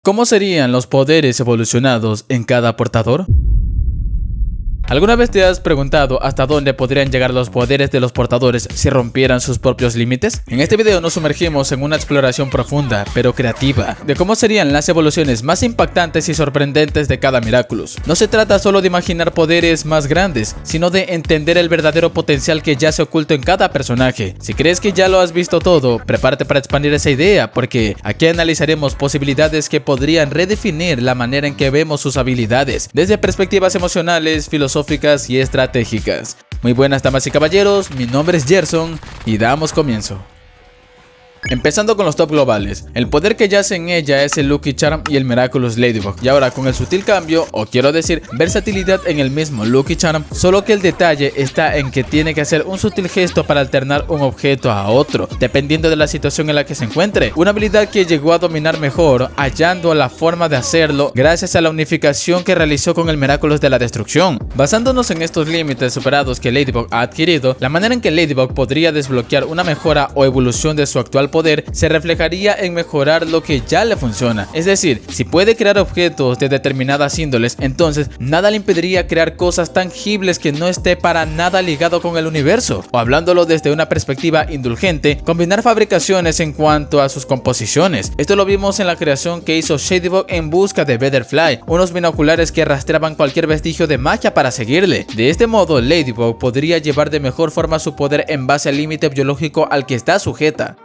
¿Cómo serían los poderes evolucionados en cada portador? ¿Alguna vez te has preguntado hasta dónde podrían llegar los poderes de los portadores si rompieran sus propios límites? En este video nos sumergimos en una exploración profunda, pero creativa, de cómo serían las evoluciones más impactantes y sorprendentes de cada Miraculous. No se trata solo de imaginar poderes más grandes, sino de entender el verdadero potencial que yace oculto en cada personaje. Si crees que ya lo has visto todo, prepárate para expandir esa idea, porque aquí analizaremos posibilidades que podrían redefinir la manera en que vemos sus habilidades, desde perspectivas emocionales, filosóficas y estratégicas. Muy buenas damas y caballeros, mi nombre es Gerson y damos comienzo. Empezando con los top globales, el poder que yace en ella es el Lucky Charm y el Miraculous Ladybug, y ahora con el sutil cambio, o quiero decir versatilidad en el mismo Lucky Charm, solo que el detalle está en que tiene que hacer un sutil gesto para alternar un objeto a otro, dependiendo de la situación en la que se encuentre, una habilidad que llegó a dominar mejor, hallando la forma de hacerlo gracias a la unificación que realizó con el Miraculous de la Destrucción. Basándonos en estos límites superados que Ladybug ha adquirido, la manera en que Ladybug podría desbloquear una mejora o evolución de su actual poder se reflejaría en mejorar lo que ya le funciona. Es decir, si puede crear objetos de determinadas índoles, entonces nada le impediría crear cosas tangibles que no esté para nada ligado con el universo. O hablándolo desde una perspectiva indulgente, combinar fabricaciones en cuanto a sus composiciones. Esto lo vimos en la creación que hizo Shadybug en busca de Betterfly, unos binoculares que rastreaban cualquier vestigio de magia para seguirle. De este modo, Ladybug podría llevar de mejor forma su poder en base al límite biológico al que está sujeta.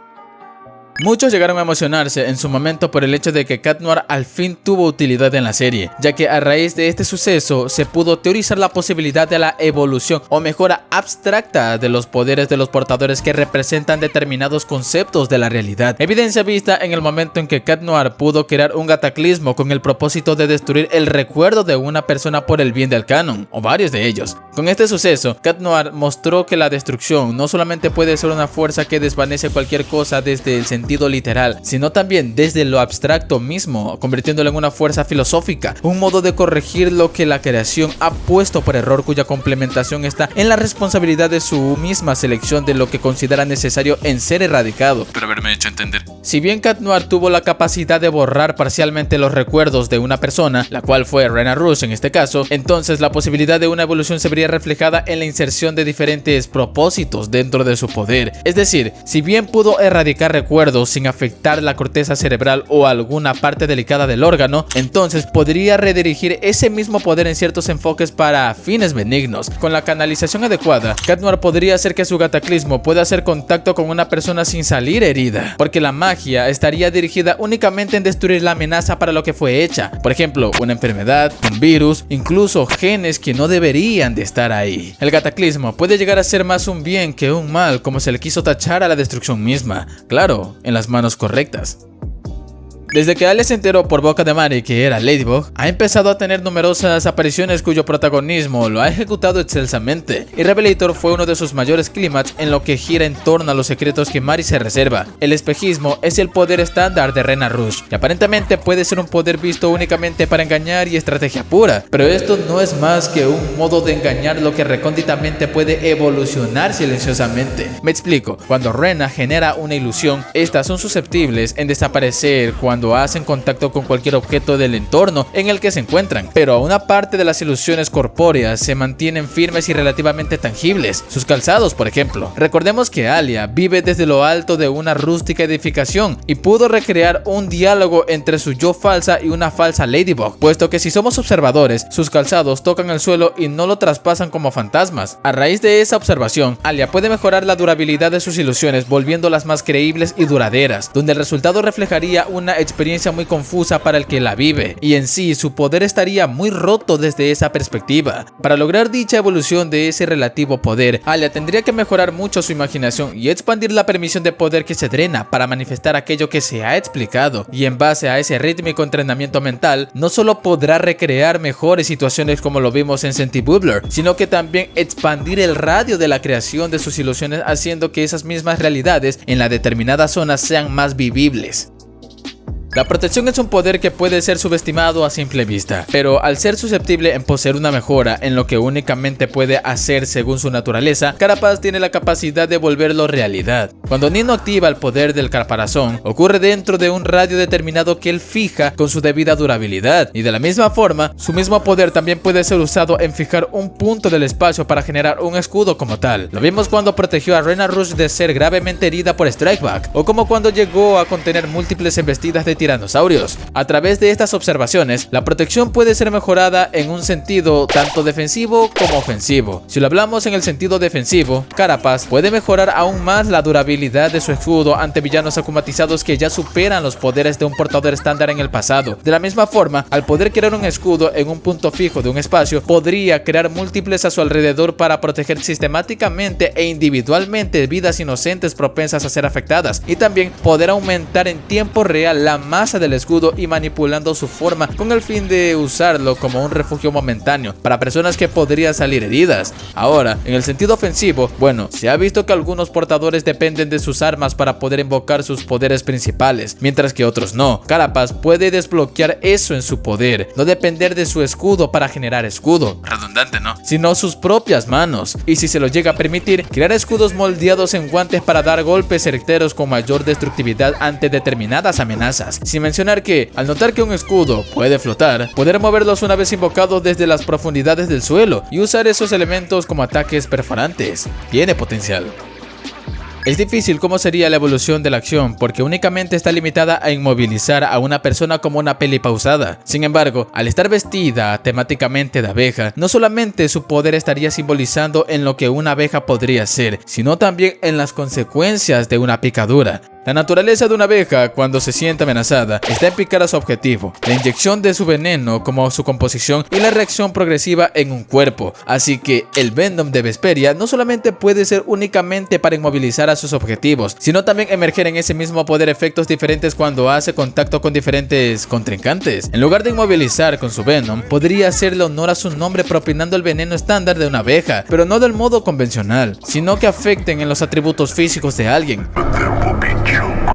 Muchos llegaron a emocionarse en su momento por el hecho de que Cat Noir al fin tuvo utilidad en la serie, ya que a raíz de este suceso se pudo teorizar la posibilidad de la evolución o mejora abstracta de los poderes de los portadores que representan determinados conceptos de la realidad. Evidencia vista en el momento en que Cat Noir pudo crear un cataclismo con el propósito de destruir el recuerdo de una persona por el bien del canon, o varios de ellos. Con este suceso, Cat Noir mostró que la destrucción no solamente puede ser una fuerza que desvanece cualquier cosa desde el sentido literal, sino también desde lo abstracto mismo, convirtiéndolo en una fuerza filosófica, un modo de corregir lo que la creación ha puesto por error, cuya complementación está en la responsabilidad de su misma selección de lo que considera necesario en ser erradicado. Espero haberme hecho entender. Si bien Cat Noir tuvo la capacidad de borrar parcialmente los recuerdos de una persona, la cual fue Rena Rouge en este caso, entonces la posibilidad de una evolución se vería reflejada en la inserción de diferentes propósitos dentro de su poder. Es decir, si bien pudo erradicar recuerdos sin afectar la corteza cerebral o alguna parte delicada del órgano, entonces podría redirigir ese mismo poder en ciertos enfoques para fines benignos. Con la canalización adecuada, Cat Noir podría hacer que su cataclismo pueda hacer contacto con una persona sin salir herida, porque la magia estaría dirigida únicamente en destruir la amenaza para lo que fue hecha, por ejemplo, una enfermedad, un virus, incluso genes que no deberían de estar ahí. El cataclismo puede llegar a ser más un bien que un mal, como se le quiso tachar a la destrucción misma, claro, en las manos correctas. Desde que Alia se enteró por boca de Mari que era Ladybug, ha empezado a tener numerosas apariciones cuyo protagonismo lo ha ejecutado excelsamente, y Revelator fue uno de sus mayores clímax en lo que gira en torno a los secretos que Mari se reserva. El espejismo es el poder estándar de Rena Rouge, y aparentemente puede ser un poder visto únicamente para engañar y estrategia pura, pero esto no es más que un modo de engañar lo que recónditamente puede evolucionar silenciosamente. Me explico, cuando Rena genera una ilusión, estas son susceptibles en desaparecer cuando hacen contacto con cualquier objeto del entorno en el que se encuentran, pero una parte de las ilusiones corpóreas se mantienen firmes y relativamente tangibles, sus calzados por ejemplo. Recordemos que Alia vive desde lo alto de una rústica edificación y pudo recrear un diálogo entre su yo falsa y una falsa Ladybug, puesto que si somos observadores, sus calzados tocan el suelo y no lo traspasan como fantasmas. A raíz de esa observación, Alia puede mejorar la durabilidad de sus ilusiones volviéndolas más creíbles y duraderas, donde el resultado reflejaría una experiencia muy confusa para el que la vive, y en sí su poder estaría muy roto desde esa perspectiva. Para lograr dicha evolución de ese relativo poder, Alia tendría que mejorar mucho su imaginación y expandir la permisión de poder que se drena para manifestar aquello que se ha explicado, y en base a ese rítmico entrenamiento mental, no solo podrá recrear mejores situaciones como lo vimos en Senti-Bubbler, sino que también expandir el radio de la creación de sus ilusiones, haciendo que esas mismas realidades en la determinada zona sean más vivibles. La protección es un poder que puede ser subestimado a simple vista, pero al ser susceptible en poseer una mejora en lo que únicamente puede hacer según su naturaleza, Carapace tiene la capacidad de volverlo realidad. Cuando Nino activa el poder del caparazón, ocurre dentro de un radio determinado que él fija con su debida durabilidad, y de la misma forma, su mismo poder también puede ser usado en fijar un punto del espacio para generar un escudo como tal. Lo vimos cuando protegió a Rena Rush de ser gravemente herida por Strikeback, o como cuando llegó a contener múltiples embestidas de tiranosaurios. A través de estas observaciones, la protección puede ser mejorada en un sentido tanto defensivo como ofensivo. Si lo hablamos en el sentido defensivo, Carapace puede mejorar aún más la durabilidad de su escudo ante villanos acumatizados que ya superan los poderes de un portador estándar en el pasado. De la misma forma, al poder crear un escudo en un punto fijo de un espacio, podría crear múltiples a su alrededor para proteger sistemáticamente e individualmente vidas inocentes propensas a ser afectadas, y también poder aumentar en tiempo real la masa del escudo y manipulando su forma con el fin de usarlo como un refugio momentáneo para personas que podrían salir heridas. Ahora, en el sentido ofensivo, bueno, se ha visto que algunos portadores dependen de sus armas para poder invocar sus poderes principales, mientras que otros no. Carapace puede desbloquear eso en su poder, no depender de su escudo para generar escudo, redundante ¿no?, sino sus propias manos, y si se lo llega a permitir, crear escudos moldeados en guantes para dar golpes certeros con mayor destructividad ante determinadas amenazas. Sin mencionar que, al notar que un escudo puede flotar, poder moverlos una vez invocado desde las profundidades del suelo y usar esos elementos como ataques perforantes. Tiene potencial. Es difícil cómo sería la evolución de la acción porque únicamente está limitada a inmovilizar a una persona como una peli pausada. Sin embargo, al estar vestida temáticamente de abeja, no solamente su poder estaría simbolizando en lo que una abeja podría ser, sino también en las consecuencias de una picadura. La naturaleza de una abeja, cuando se siente amenazada, está en picar a su objetivo, la inyección de su veneno como su composición y la reacción progresiva en un cuerpo. Así que el Venom de Vesperia no solamente puede ser únicamente para inmovilizar a sus objetivos, sino también emerger en ese mismo poder efectos diferentes cuando hace contacto con diferentes contrincantes. En lugar de inmovilizar con su Venom, podría hacerle honor a su nombre propinando el veneno estándar de una abeja, pero no del modo convencional, sino que afecten en los atributos físicos de alguien.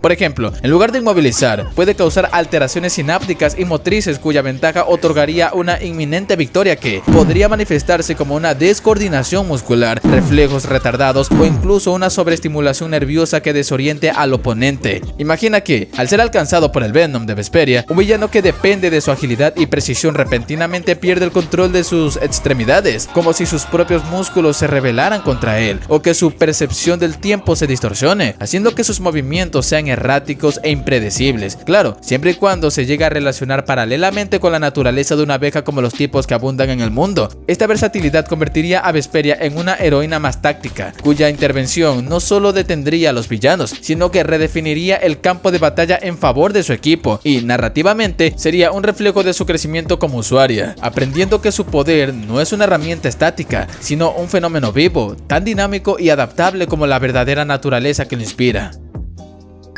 Por ejemplo, en lugar de inmovilizar, puede causar alteraciones sinápticas y motrices cuya ventaja otorgaría una inminente victoria que podría manifestarse como una descoordinación muscular, reflejos retardados o incluso una sobreestimulación nerviosa que desoriente al oponente. Imagina que, al ser alcanzado por el Venom de Vesperia, un villano que depende de su agilidad y precisión repentinamente pierde el control de sus extremidades, como si sus propios músculos se rebelaran contra él, o que su percepción del tiempo se distorsione, haciendo que sus movimientos sean erráticos e impredecibles. Claro, siempre y cuando se llegue a relacionar paralelamente con la naturaleza de una abeja como los tipos que abundan en el mundo. Esta versatilidad convertiría a Vesperia en una heroína más táctica, cuya intervención no solo detendría a los villanos, sino que redefiniría el campo de batalla en favor de su equipo y, narrativamente, sería un reflejo de su crecimiento como usuaria, aprendiendo que su poder no es una herramienta estática, sino un fenómeno vivo, tan dinámico y adaptable como la verdadera naturaleza que lo inspira.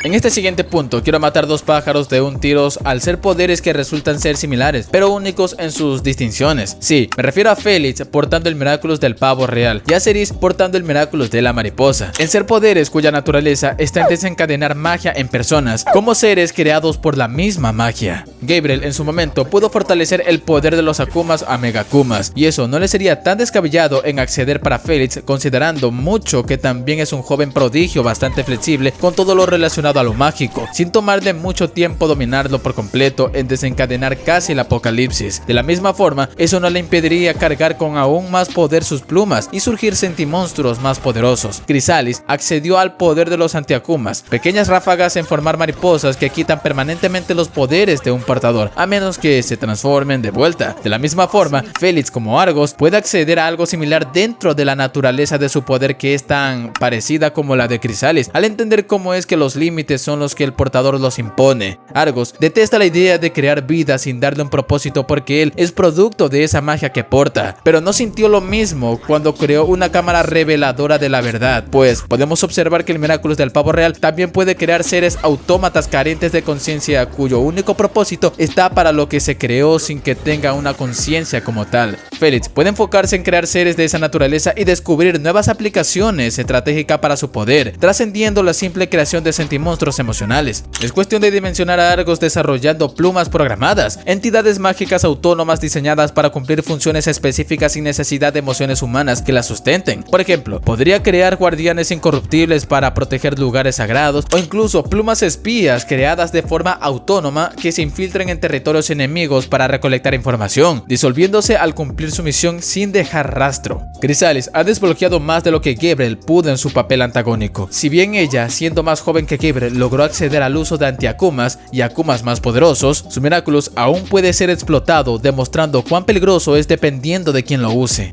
En este siguiente punto quiero matar dos pájaros de un tiro al ser poderes que resultan ser similares, pero únicos en sus distinciones. Sí, me refiero a Felix portando el Miraculous del pavo real y a Cerise portando el Miraculous de la mariposa. En ser poderes cuya naturaleza está en desencadenar magia en personas, como seres creados por la misma magia. Gabriel en su momento pudo fortalecer el poder de los Akumas a Megakumas, y eso no le sería tan descabellado en acceder para Felix, considerando mucho que también es un joven prodigio bastante flexible con todo lo relacionado a lo mágico, sin tomarle mucho tiempo dominarlo por completo en desencadenar casi el apocalipsis. De la misma forma, eso no le impediría cargar con aún más poder sus plumas y surgir sentimonstruos más poderosos. Chrysalis accedió al poder de los antiakumas, pequeñas ráfagas en formar mariposas que quitan permanentemente los poderes de un portador, a menos que se transformen de vuelta. De la misma forma, Felix como Argos puede acceder a algo similar dentro de la naturaleza de su poder, que es tan parecida como la de Chrysalis, al entender cómo es que los límites son los que el portador los impone. Argos detesta la idea de crear vida sin darle un propósito porque él es producto de esa magia que porta, pero no sintió lo mismo cuando creó una cámara reveladora de la verdad, pues podemos observar que el Miraculous del pavo real también puede crear seres autómatas carentes de conciencia cuyo único propósito está para lo que se creó sin que tenga una conciencia como tal. Felix puede enfocarse en crear seres de esa naturaleza y descubrir nuevas aplicaciones estratégicas para su poder, trascendiendo la simple creación de sentimientos monstruos emocionales. Es cuestión de dimensionar a Argos desarrollando plumas programadas, entidades mágicas autónomas diseñadas para cumplir funciones específicas sin necesidad de emociones humanas que las sustenten. Por ejemplo, podría crear guardianes incorruptibles para proteger lugares sagrados, o incluso plumas espías creadas de forma autónoma que se infiltren en territorios enemigos para recolectar información, disolviéndose al cumplir su misión sin dejar rastro. Chrysalis ha desbloqueado más de lo que Gabriel pudo en su papel antagónico. Si bien ella, siendo más joven que Gabriel, logró acceder al uso de anti-Akumas y Akumas más poderosos, su Miraculous aún puede ser explotado, demostrando cuán peligroso es dependiendo de quien lo use.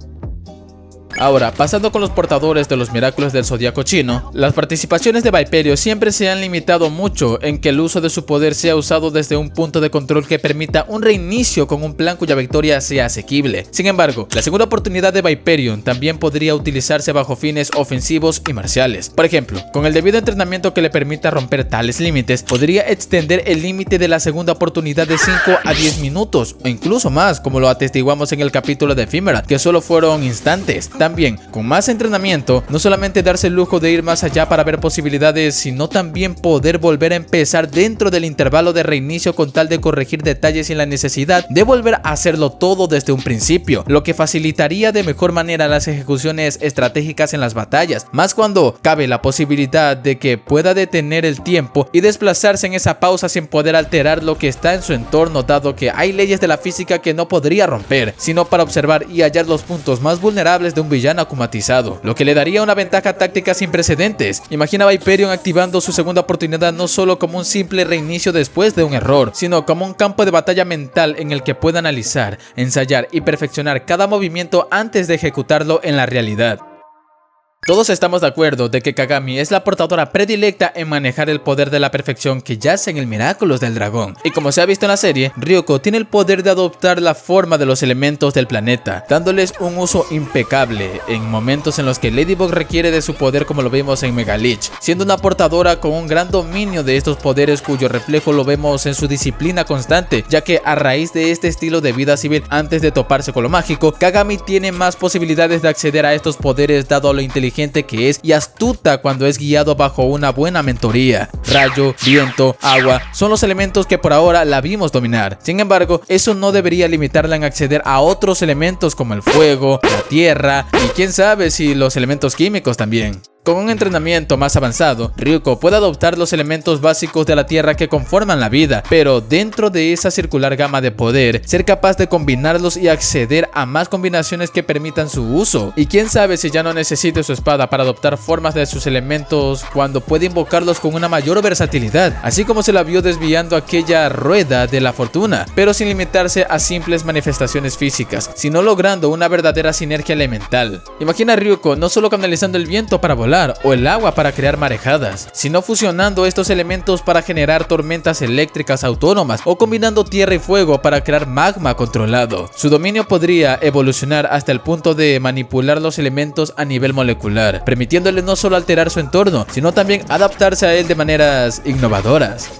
Ahora, pasando con los portadores de los Miraculous del Zodiaco chino, las participaciones de Viperio siempre se han limitado mucho en que el uso de su poder sea usado desde un punto de control que permita un reinicio con un plan cuya victoria sea asequible. Sin embargo, la segunda oportunidad de Viperion también podría utilizarse bajo fines ofensivos y marciales. Por ejemplo, con el debido entrenamiento que le permita romper tales límites, podría extender el límite de la segunda oportunidad de 5 a 10 minutos o incluso más, como lo atestiguamos en el capítulo de Ephemeral, que solo fueron instantes. También, con más entrenamiento, no solamente darse el lujo de ir más allá para ver posibilidades, sino también poder volver a empezar dentro del intervalo de reinicio con tal de corregir detalles sin la necesidad de volver a hacerlo todo desde un principio, lo que facilitaría de mejor manera las ejecuciones estratégicas en las batallas, más cuando cabe la posibilidad de que pueda detener el tiempo y desplazarse en esa pausa sin poder alterar lo que está en su entorno, dado que hay leyes de la física que no podría romper, sino para observar y hallar los puntos más vulnerables de un villano akumatizado, lo que le daría una ventaja táctica sin precedentes. Imagina a Viperion activando su segunda oportunidad no solo como un simple reinicio después de un error, sino como un campo de batalla mental en el que pueda analizar, ensayar y perfeccionar cada movimiento antes de ejecutarlo en la realidad. Todos estamos de acuerdo de que Kagami es la portadora predilecta en manejar el poder de la perfección que yace en el Miraculous del dragón. Y como se ha visto en la serie, Ryuko tiene el poder de adoptar la forma de los elementos del planeta, dándoles un uso impecable en momentos en los que Ladybug requiere de su poder, como lo vemos en Mega Leech, siendo una portadora con un gran dominio de estos poderes cuyo reflejo lo vemos en su disciplina constante, ya que a raíz de este estilo de vida civil antes de toparse con lo mágico, Kagami tiene más posibilidades de acceder a estos poderes dado lo inteligente que es y astuta cuando es guiado bajo una buena mentoría. Rayo, viento, agua son los elementos que por ahora la vimos dominar. Sin embargo, eso no debería limitarla en acceder a otros elementos como el fuego, la tierra y quién sabe si los elementos químicos también. Con un entrenamiento más avanzado, Ryuko puede adoptar los elementos básicos de la tierra que conforman la vida, pero dentro de esa circular gama de poder, ser capaz de combinarlos y acceder a más combinaciones que permitan su uso. Y quién sabe si ya no necesite su espada para adoptar formas de sus elementos cuando puede invocarlos con una mayor versatilidad, así como se la vio desviando aquella rueda de la fortuna, pero sin limitarse a simples manifestaciones físicas, sino logrando una verdadera sinergia elemental. Imagina a Ryuko no solo canalizando el viento para volar o el agua para crear marejadas, sino fusionando estos elementos para generar tormentas eléctricas autónomas o combinando tierra y fuego para crear magma controlado. Su dominio podría evolucionar hasta el punto de manipular los elementos a nivel molecular, permitiéndole no solo alterar su entorno, sino también adaptarse a él de maneras innovadoras.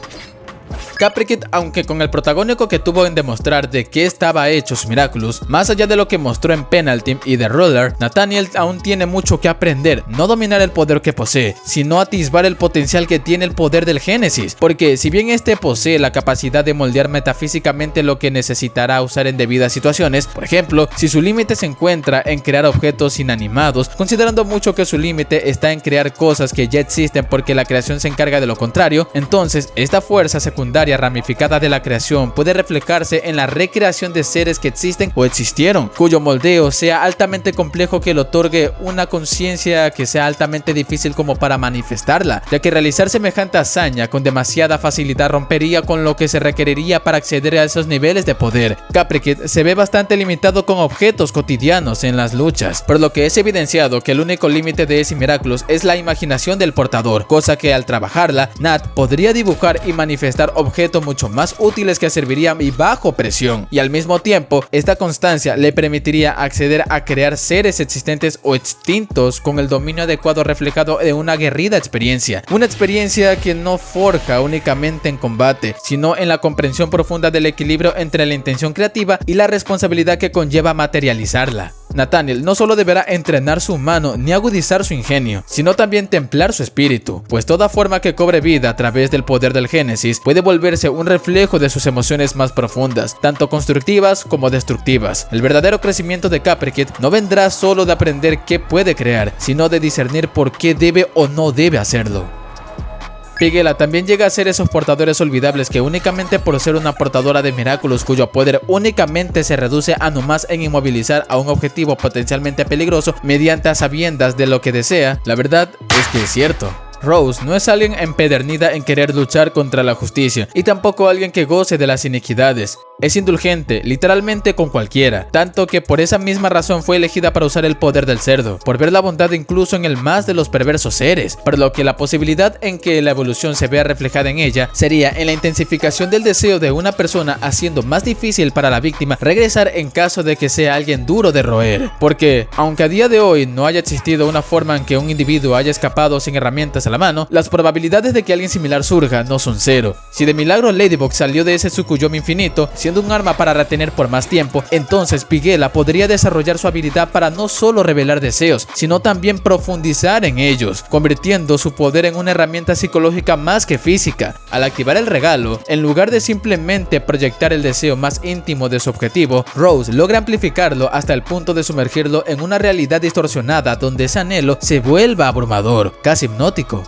Capri Kid, aunque con el protagónico que tuvo en demostrar de qué estaba hecho su Miraculous, más allá de lo que mostró en Penalty y The Ruler, Nathaniel aún tiene mucho que aprender, no dominar el poder que posee, sino atisbar el potencial que tiene el poder del Génesis, porque si bien este posee la capacidad de moldear metafísicamente lo que necesitará usar en debidas situaciones, por ejemplo, si su límite se encuentra en crear objetos inanimados, considerando mucho que su límite está en crear cosas que ya existen porque la creación se encarga de lo contrario, entonces esta fuerza secundaria ramificada de la creación puede reflejarse en la recreación de seres que existen o existieron, cuyo moldeo sea altamente complejo que le otorgue una conciencia que sea altamente difícil como para manifestarla, ya que realizar semejante hazaña con demasiada facilidad rompería con lo que se requeriría para acceder a esos niveles de poder. Capri Kid se ve bastante limitado con objetos cotidianos en las luchas, por lo que es evidenciado que el único límite de ese Miraculous es la imaginación del portador, cosa que al trabajarla, Nat podría dibujar y manifestar objetos mucho más útiles que servirían y bajo presión, y al mismo tiempo esta constancia le permitiría acceder a crear seres existentes o extintos con el dominio adecuado reflejado en una aguerrida experiencia, una experiencia que no forja únicamente en combate, sino en la comprensión profunda del equilibrio entre la intención creativa y la responsabilidad que conlleva materializarla. Nathaniel no solo deberá entrenar su mano ni agudizar su ingenio, sino también templar su espíritu, pues toda forma que cobre vida a través del poder del Génesis puede volverse un reflejo de sus emociones más profundas, tanto constructivas como destructivas. El verdadero crecimiento de Capricorn no vendrá solo de aprender qué puede crear, sino de discernir por qué debe o no debe hacerlo. Pigela también llega a ser esos portadores olvidables que únicamente por ser una portadora de Miraculous cuyo poder únicamente se reduce a nomás en inmovilizar a un objetivo potencialmente peligroso mediante a sabiendas de lo que desea, la verdad es que es cierto. Rose no es alguien empedernida en querer luchar contra la justicia y tampoco alguien que goce de las iniquidades. Es indulgente, literalmente con cualquiera, tanto que por esa misma razón fue elegida para usar el poder del cerdo, por ver la bondad incluso en el más de los perversos seres, por lo que la posibilidad en que la evolución se vea reflejada en ella sería en la intensificación del deseo de una persona, haciendo más difícil para la víctima regresar en caso de que sea alguien duro de roer, porque aunque a día de hoy no haya existido una forma en que un individuo haya escapado sin herramientas a la mano, las probabilidades de que alguien similar surja no son cero. Si de milagro Ladybug salió de ese Tsukuyomi infinito, siendo un arma para retener por más tiempo, entonces Pigela podría desarrollar su habilidad para no solo revelar deseos, sino también profundizar en ellos, convirtiendo su poder en una herramienta psicológica más que física. Al activar el regalo, en lugar de simplemente proyectar el deseo más íntimo de su objetivo, Rose logra amplificarlo hasta el punto de sumergirlo en una realidad distorsionada donde ese anhelo se vuelva abrumador, casi hipnótico.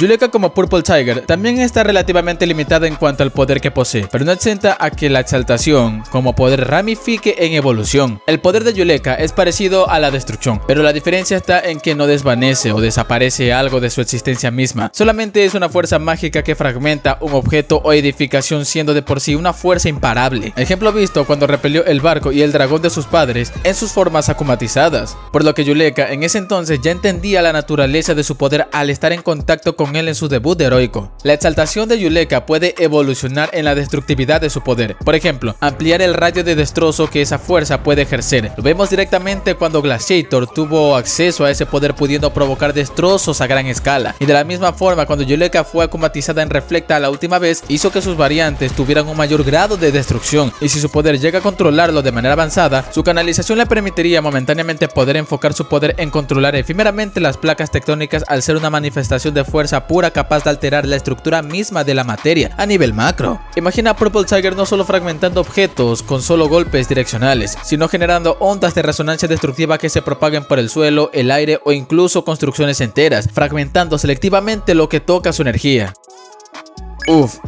Yuleka como Purple Tiger también está relativamente limitada en cuanto al poder que posee, pero no exenta a que la exaltación como poder ramifique en evolución. El poder de Yuleka es parecido a la destrucción, pero la diferencia está en que no desvanece o desaparece algo de su existencia misma, solamente es una fuerza mágica que fragmenta un objeto o edificación, siendo de por sí una fuerza imparable. Ejemplo visto cuando repelió el barco y el dragón de sus padres en sus formas akumatizadas, por lo que Yuleka en ese entonces ya entendía la naturaleza de su poder al estar en contacto con él en su debut heroico. La exaltación de Yuleka puede evolucionar en la destructividad de su poder, por ejemplo, ampliar el radio de destrozo que esa fuerza puede ejercer. Lo vemos directamente cuando Glaciator tuvo acceso a ese poder, pudiendo provocar destrozos a gran escala, y de la misma forma cuando Yuleka fue acumatizada en Reflecta la última vez, hizo que sus variantes tuvieran un mayor grado de destrucción, y si su poder llega a controlarlo de manera avanzada, su canalización le permitiría momentáneamente poder enfocar su poder en controlar efímeramente las placas tectónicas, al ser una manifestación de fuerza pura capaz de alterar la estructura misma de la materia a nivel macro. Imagina a Purple Tiger no solo fragmentando objetos con solo golpes direccionales, sino generando ondas de resonancia destructiva que se propaguen por el suelo, el aire o incluso construcciones enteras, fragmentando selectivamente lo que toca su energía.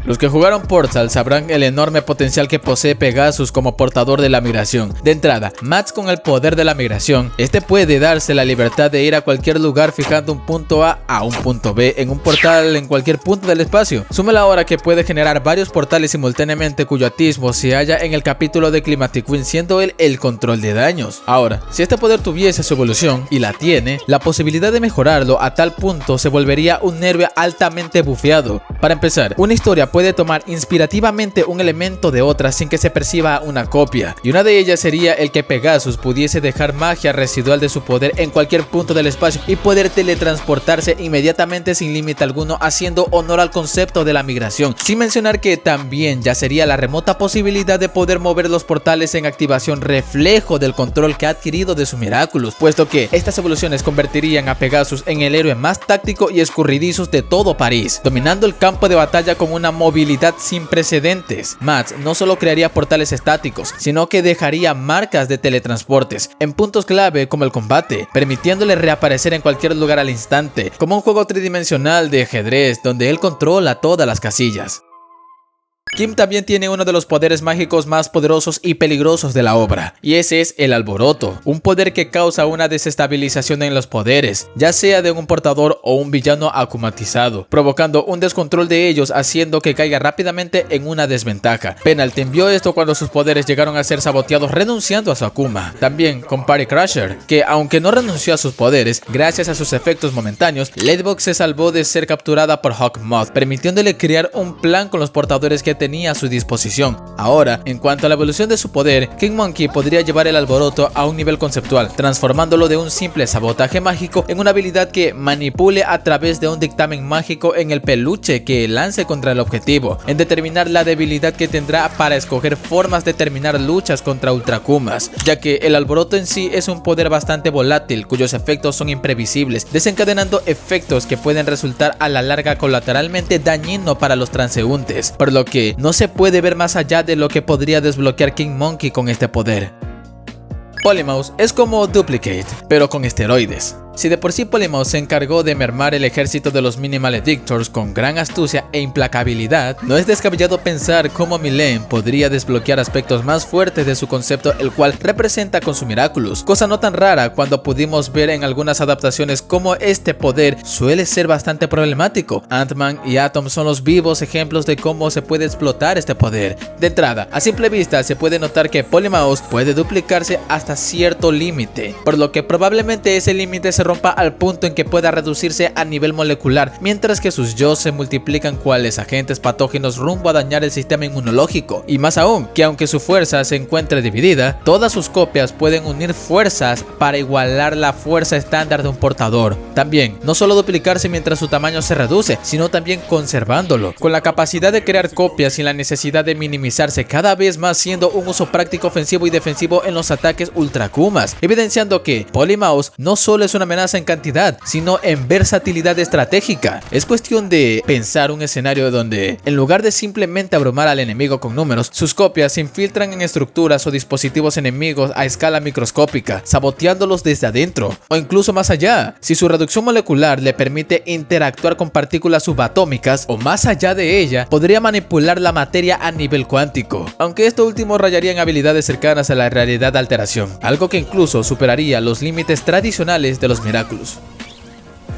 Los que jugaron Portal sabrán el enorme potencial que posee Pegasus como portador de la migración. De entrada, Max con el poder de la migración, este puede darse la libertad de ir a cualquier lugar fijando un punto A un punto B en un portal en cualquier punto del espacio. Súmela ahora que puede generar varios portales simultáneamente, cuyo atisbo se halla en el capítulo de Climatic Wind, siendo él el control de daños. Ahora, si este poder tuviese su evolución, y la tiene, la posibilidad de mejorarlo a tal punto se volvería un héroe altamente bufeado. Para empezar, una historia puede tomar inspirativamente un elemento de otra sin que se perciba una copia, y una de ellas sería el que Pegasus pudiese dejar magia residual de su poder en cualquier punto del espacio y poder teletransportarse inmediatamente sin límite alguno, haciendo honor al concepto de la migración, sin mencionar que también ya sería la remota posibilidad de poder mover los portales en activación, reflejo del control que ha adquirido de su Miraculous, puesto que estas evoluciones convertirían a Pegasus en el héroe más táctico y escurridizos de todo París, dominando el campo de batalla con una movilidad sin precedentes. Max no solo crearía portales estáticos, sino que dejaría marcas de teletransportes en puntos clave como el combate, permitiéndole reaparecer en cualquier lugar al instante, como un juego tridimensional de ajedrez donde él controla todas las casillas. Kim también tiene uno de los poderes mágicos más poderosos y peligrosos de la obra, y ese es el alboroto, un poder que causa una desestabilización en los poderes, ya sea de un portador o un villano akumatizado, provocando un descontrol de ellos, haciendo que caiga rápidamente en una desventaja. Penalty vio esto cuando sus poderes llegaron a ser saboteados, renunciando a su Akuma. También con Party Crusher, que aunque no renunció a sus poderes, gracias a sus efectos momentáneos, Ladybug se salvó de ser capturada por Hawkmoth, permitiéndole crear un plan con los portadores que tenía a su disposición. Ahora, en cuanto a la evolución de su poder, King Monkey podría llevar el alboroto a un nivel conceptual, transformándolo de un simple sabotaje mágico en una habilidad que manipule a través de un dictamen mágico en el peluche que lance contra el objetivo, en determinar la debilidad que tendrá para escoger formas de terminar luchas contra Ultra Kumas, ya que el alboroto en sí es un poder bastante volátil cuyos efectos son imprevisibles, desencadenando efectos que pueden resultar a la larga colateralmente dañino para los transeúntes, por lo que no se puede ver más allá de lo que podría desbloquear King Monkey con este poder. Polymouse es como Duplicate, pero con esteroides. Si de por sí Polymouse se encargó de mermar el ejército de los Mini Maledictors con gran astucia e implacabilidad, no es descabellado pensar cómo Milaen podría desbloquear aspectos más fuertes de su concepto, el cual representa con su Miraculous, cosa no tan rara cuando pudimos ver en algunas adaptaciones cómo este poder suele ser bastante problemático. Ant-Man y Atom son los vivos ejemplos de cómo se puede explotar este poder. De entrada, a simple vista se puede notar que Polymouse puede duplicarse hasta cierto límite, por lo que probablemente ese límite se rompa al punto en que pueda reducirse a nivel molecular, mientras que sus yo se multiplican cuales agentes patógenos rumbo a dañar el sistema inmunológico. Y más aún, que aunque su fuerza se encuentre dividida, todas sus copias pueden unir fuerzas para igualar la fuerza estándar de un portador. También, no solo duplicarse mientras su tamaño se reduce, sino también conservándolo, con la capacidad de crear copias sin la necesidad de minimizarse, cada vez más siendo un uso práctico ofensivo y defensivo en los ataques Ultra Kumas, evidenciando que Polymouse no solo es una amenaza en cantidad, sino en versatilidad estratégica. Es cuestión de pensar un escenario donde, en lugar de simplemente abrumar al enemigo con números, sus copias se infiltran en estructuras o dispositivos enemigos a escala microscópica, saboteándolos desde adentro, o incluso más allá. Si su reducción molecular le permite interactuar con partículas subatómicas, o más allá de ella, podría manipular la materia a nivel cuántico, aunque esto último rayaría en habilidades cercanas a la realidad de alteración, algo que incluso superaría los límites tradicionales de los Miraculous.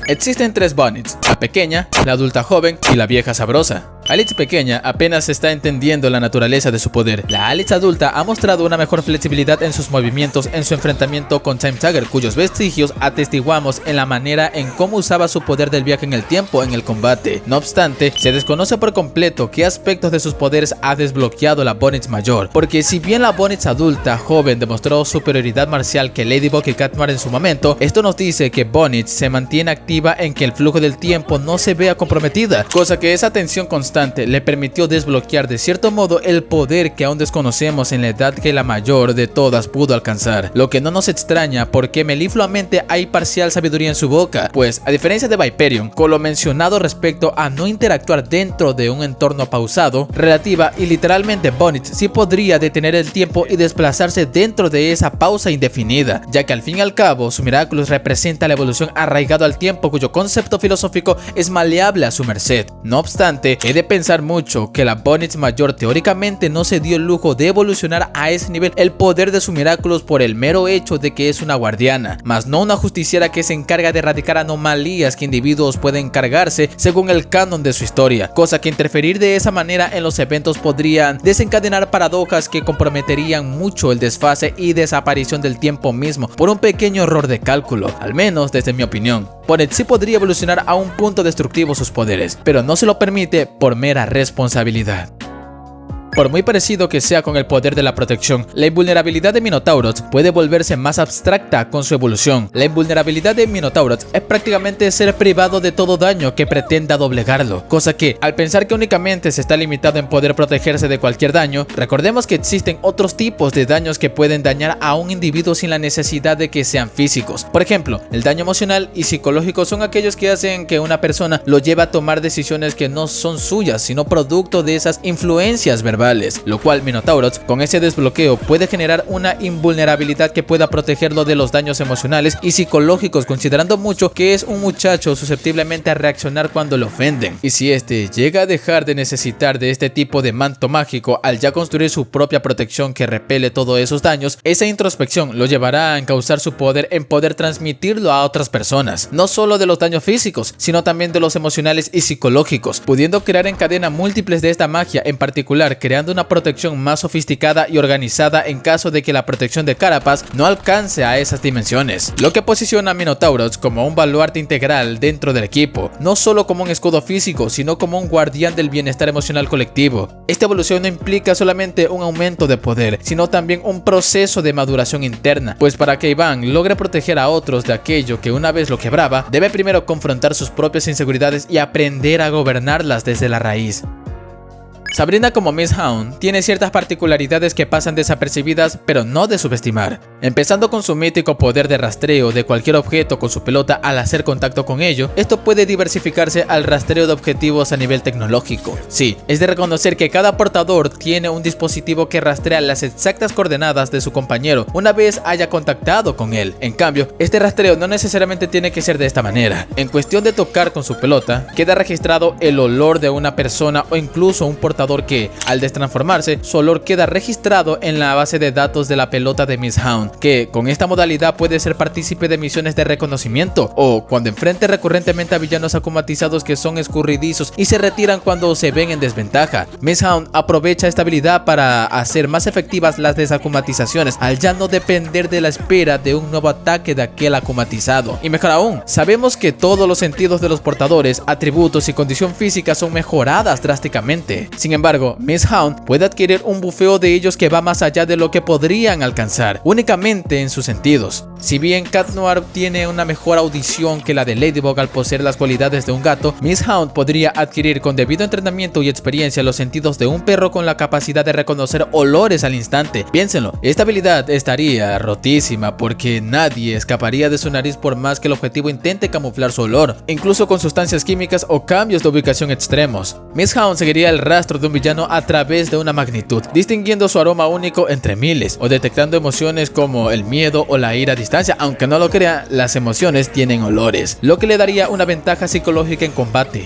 Existen tres Bonnets, la pequeña, la adulta joven y la vieja sabrosa. Alex pequeña apenas está entendiendo la naturaleza de su poder. La Alex adulta ha mostrado una mejor flexibilidad en sus movimientos en su enfrentamiento con Time Sager, cuyos vestigios atestiguamos en la manera en cómo usaba su poder del viaje en el tiempo en el combate. No obstante, se desconoce por completo qué aspectos de sus poderes ha desbloqueado la Bonnets mayor, porque si bien la Bonnets adulta joven demostró superioridad marcial que Ladybug y Catmar en su momento, esto nos dice que Bonnets se mantiene activa en que el flujo del tiempo no se vea comprometida, cosa que esa tensión constante le permitió desbloquear de cierto modo el poder que aún desconocemos en la edad que la mayor de todas pudo alcanzar, lo que no nos extraña porque melifluamente hay parcial sabiduría en su boca, pues a diferencia de Viperion, con lo mencionado respecto a no interactuar dentro de un entorno pausado, relativa y literalmente Bonnets sí podría detener el tiempo y desplazarse dentro de esa pausa indefinida, ya que al fin y al cabo su Miraculous representa la evolución arraigado al tiempo cuyo concepto filosófico es maleable a su merced. No obstante, he de pensar mucho que la Bonnets mayor teóricamente no se dio el lujo de evolucionar a ese nivel el poder de su Miraculous por el mero hecho de que es una guardiana, más no una justiciera que se encarga de erradicar anomalías que individuos pueden cargarse según el canon de su historia, cosa que interferir de esa manera en los eventos podrían desencadenar paradojas que comprometerían mucho el desfase y desaparición del tiempo mismo por un pequeño error de cálculo, al menos desde mi opinión. Bonnets sí podría evolucionar a un punto destructivo sus poderes, pero no se lo permite por mera responsabilidad. Por muy parecido que sea con el poder de la protección, la invulnerabilidad de Minotauros puede volverse más abstracta con su evolución. La invulnerabilidad de Minotauros es prácticamente ser privado de todo daño que pretenda doblegarlo, cosa que, al pensar que únicamente se está limitado en poder protegerse de cualquier daño, recordemos que existen otros tipos de daños que pueden dañar a un individuo sin la necesidad de que sean físicos. Por ejemplo, el daño emocional y psicológico son aquellos que hacen que una persona lo lleve a tomar decisiones que no son suyas, sino producto de esas influencias verbales, lo cual Minotauros con ese desbloqueo puede generar una invulnerabilidad que pueda protegerlo de los daños emocionales y psicológicos, considerando mucho que es un muchacho susceptiblemente a reaccionar cuando lo ofenden. Y si este llega a dejar de necesitar de este tipo de manto mágico al ya construir su propia protección que repele todos esos daños, esa introspección lo llevará a encauzar su poder en poder transmitirlo a otras personas, no solo de los daños físicos, sino también de los emocionales y psicológicos, pudiendo crear en cadena múltiples de esta magia, en particular crear creando una protección más sofisticada y organizada en caso de que la protección de Carapace no alcance a esas dimensiones, lo que posiciona a Minotauros como un baluarte integral dentro del equipo, no solo como un escudo físico, sino como un guardián del bienestar emocional colectivo. Esta evolución no implica solamente un aumento de poder, sino también un proceso de maduración interna, pues para que Iván logre proteger a otros de aquello que una vez lo quebraba, debe primero confrontar sus propias inseguridades y aprender a gobernarlas desde la raíz. Sabrina como Miss Hound tiene ciertas particularidades que pasan desapercibidas, pero no de subestimar. Empezando con su mítico poder de rastreo de cualquier objeto con su pelota al hacer contacto con ello, esto puede diversificarse al rastreo de objetivos a nivel tecnológico. Sí, es de reconocer que cada portador tiene un dispositivo que rastrea las exactas coordenadas de su compañero una vez haya contactado con él. En cambio, este rastreo no necesariamente tiene que ser de esta manera. En cuestión de tocar con su pelota, queda registrado el olor de una persona o incluso un portador que, al destransformarse, su olor queda registrado en la base de datos de la pelota de Miss Hound, que con esta modalidad puede ser partícipe de misiones de reconocimiento o cuando enfrente recurrentemente a villanos acumatizados que son escurridizos y se retiran cuando se ven en desventaja. Miss Hound aprovecha esta habilidad para hacer más efectivas las desacumatizaciones al ya no depender de la espera de un nuevo ataque de aquel acumatizado. Y mejor aún, sabemos que todos los sentidos de los portadores, atributos y condición física son mejoradas drásticamente. Sin embargo, Miss Hound puede adquirir un bufeo de ellos que va más allá de lo que podrían alcanzar, únicamente en sus sentidos. Si bien Cat Noir tiene una mejor audición que la de Ladybug al poseer las cualidades de un gato, Miss Hound podría adquirir con debido entrenamiento y experiencia los sentidos de un perro con la capacidad de reconocer olores al instante. Piénsenlo, esta habilidad estaría rotísima porque nadie escaparía de su nariz por más que el objetivo intente camuflar su olor, incluso con sustancias químicas o cambios de ubicación extremos. Miss Hound seguiría el rastro de un villano a través de una magnitud, distinguiendo su aroma único entre miles o detectando emociones como el miedo o la ira a distancia. Aunque no lo crea, las emociones tienen olores, lo que le daría una ventaja psicológica en combate.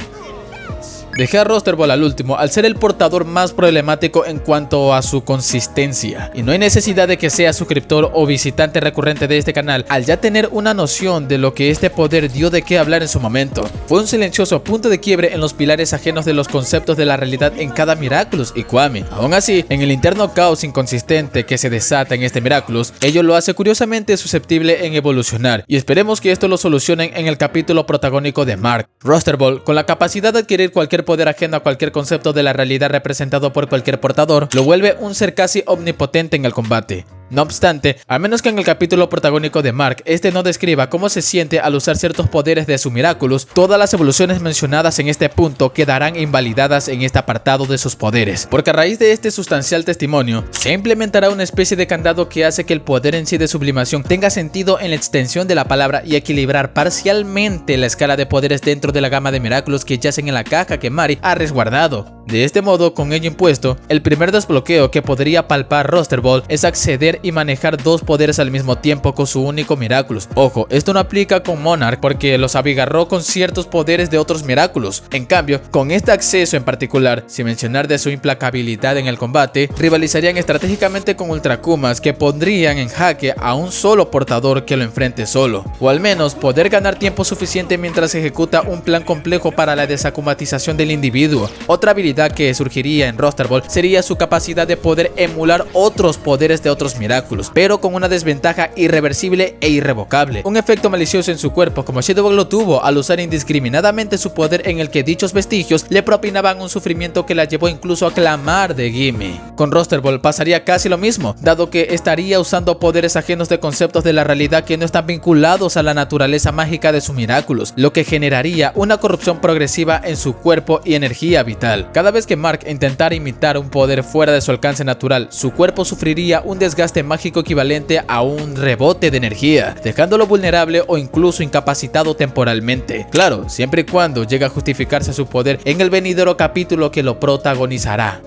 Dejé a Roster Ball al último al ser el portador más problemático en cuanto a su consistencia, y no hay necesidad de que sea suscriptor o visitante recurrente de este canal al ya tener una noción de lo que este poder dio de qué hablar en su momento. Fue un silencioso punto de quiebre en los pilares ajenos de los conceptos de la realidad en cada Miraculous y Kwami. Aún así, en el interno caos inconsistente que se desata en este Miraculous, ello lo hace curiosamente susceptible en evolucionar, y esperemos que esto lo solucionen en el capítulo protagónico de Mark. Roster Ball, con la capacidad de adquirir cualquier poder ajeno a cualquier concepto de la realidad representado por cualquier portador, lo vuelve un ser casi omnipotente en el combate. No obstante, a menos que en el capítulo protagónico de Mark este no describa cómo se siente al usar ciertos poderes de su Miraculous, todas las evoluciones mencionadas en este punto quedarán invalidadas en este apartado de sus poderes, porque a raíz de este sustancial testimonio, se implementará una especie de candado que hace que el poder en sí de sublimación tenga sentido en la extensión de la palabra y equilibrar parcialmente la escala de poderes dentro de la gama de Miraculous que yacen en la caja que Mari ha resguardado. De este modo, con ello impuesto, el primer desbloqueo que podría palpar Roster Ball es acceder y manejar dos poderes al mismo tiempo con su único Miraculous. Ojo, esto no aplica con Monarch porque los abigarró con ciertos poderes de otros Miraculous. En cambio, con este acceso en particular, sin mencionar de su implacabilidad en el combate, rivalizarían estratégicamente con Ultra Kumas que pondrían en jaque a un solo portador que lo enfrente solo, o al menos poder ganar tiempo suficiente mientras ejecuta un plan complejo para la desacumatización del individuo. Otra habilidad que surgiría en Roster Ball sería su capacidad de poder emular otros poderes de otros Miraculous, pero con una desventaja irreversible e irrevocable. Un efecto malicioso en su cuerpo como Shadowbug lo tuvo al usar indiscriminadamente su poder en el que dichos vestigios le propinaban un sufrimiento que la llevó incluso a clamar de Gimme. Con Roster Ball pasaría casi lo mismo, dado que estaría usando poderes ajenos de conceptos de la realidad que no están vinculados a la naturaleza mágica de su Miraculous, lo que generaría una corrupción progresiva en su cuerpo y energía vital. Cada vez que Mark intentara imitar un poder fuera de su alcance natural, su cuerpo sufriría un desgaste mágico equivalente a un rebote de energía, dejándolo vulnerable o incluso incapacitado temporalmente. Claro, siempre y cuando llegue a justificarse su poder en el venidero capítulo que lo protagonizará.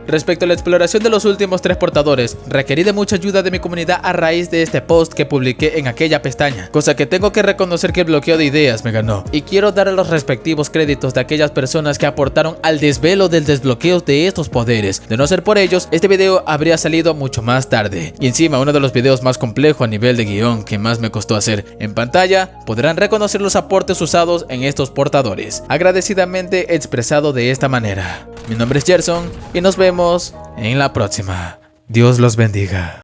Respecto a la exploración de los últimos 3 portadores, requerí de mucha ayuda de mi comunidad a raíz de este post que publiqué en aquella pestaña, cosa que tengo que reconocer que el bloqueo de ideas me ganó, y quiero dar los respectivos créditos de aquellas personas que aportaron al desvelo del desbloqueo de estos poderes. De no ser por ellos, este video habría salido mucho más tarde, y encima uno de los videos más complejos a nivel de guión que más me costó hacer. En pantalla podrán reconocer los aportes usados en estos portadores, agradecidamente expresado de esta manera. Mi nombre es Gerson y nos vemos en la próxima. Dios los bendiga.